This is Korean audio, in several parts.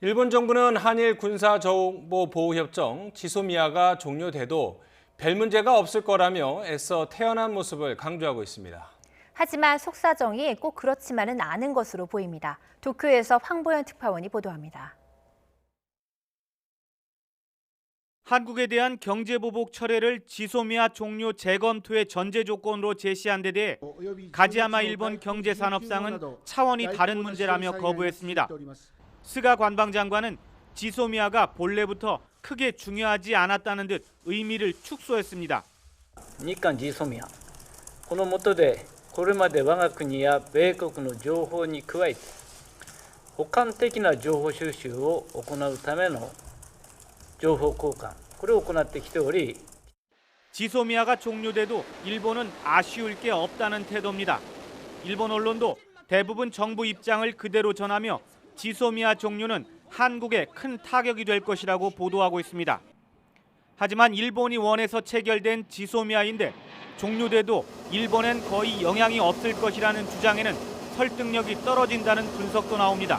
일본 정부는 한일 군사정보보호협정 지소미아가 종료돼도 별 문제가 없을 거라며 애써 태연한 모습을 강조하고 있습니다. 하지만 속사정이 꼭 그렇지만은 않은 것으로 보입니다. 도쿄에서 황보현 특파원이 보도합니다. 한국에 대한 경제보복 철회를 지소미아 종료 재검토의 전제 조건으로 제시한 데 대해 가지야마 일본 경제산업상은 차원이 다른 문제라며 거부했습니다. 스가 관방장관은 지소미아가 본래부터 크게 중요하지 않았다는 듯 의미를 축소했습니다. 日韓 GSOMIA この下でこれまで我が国や米国の情報に加えて補完的な情報収集を行うための情報交換これを行ってきており 지소미아가 종료돼도 일본은 아쉬울 게 없다는 태도입니다. 일본 언론도 대부분 정부 입장을 그대로 전하며 지소미아 종료는 한국에 큰 타격이 될 것이라고 보도하고 있습니다. 하지만 일본이 원해서 체결된 지소미아인데 종료돼도 일본엔 거의 영향이 없을 것이라는 주장에는 설득력이 떨어진다는 분석도 나옵니다.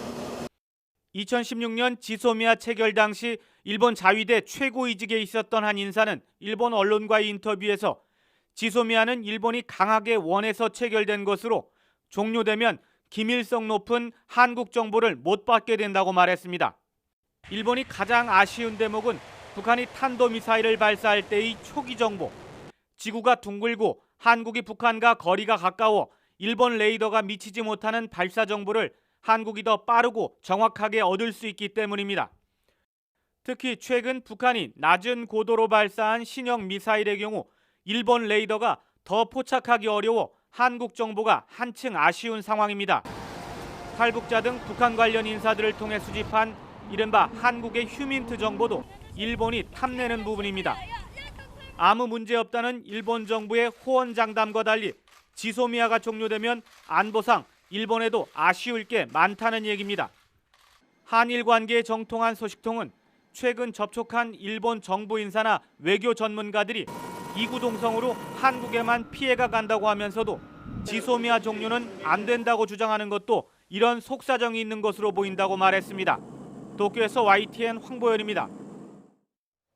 2016년 지소미아 체결 당시 일본 자위대 최고위직에 있었던 한 인사는 일본 언론과의 인터뷰에서 지소미아는 일본이 강하게 원해서 체결된 것으로 종료되면 기밀성 높은 한국 정보를 못 받게 된다고 말했습니다. 일본이 가장 아쉬운 대목은 북한이 탄도미사일을 발사할 때의 초기 정보, 지구가 둥글고 한국이 북한과 거리가 가까워 일본 레이더가 미치지 못하는 발사 정보를 한국이 더 빠르고 정확하게 얻을 수 있기 때문입니다. 특히 최근 북한이 낮은 고도로 발사한 신형 미사일의 경우 일본 레이더가 더 포착하기 어려워 한국 정보가 한층 아쉬운 상황입니다. 탈북자 등 북한 관련 인사들을 통해 수집한 이른바 한국의 휴민트 정보도 일본이 탐내는 부분입니다. 아무 문제 없다는 일본 정부의 호언장담과 달리 지소미아가 종료되면 안보상 일본에도 아쉬울 게 많다는 얘기입니다. 한일 관계에 정통한 소식통은 최근 접촉한 일본 정부 인사나 외교 전문가들이 이구동성으로 한국에만 피해가 간다고 하면서도 지소미아 종료는 안 된다고 주장하는 것도 이런 속사정이 있는 것으로 보인다고 말했습니다. 도쿄에서 YTN 황보현입니다.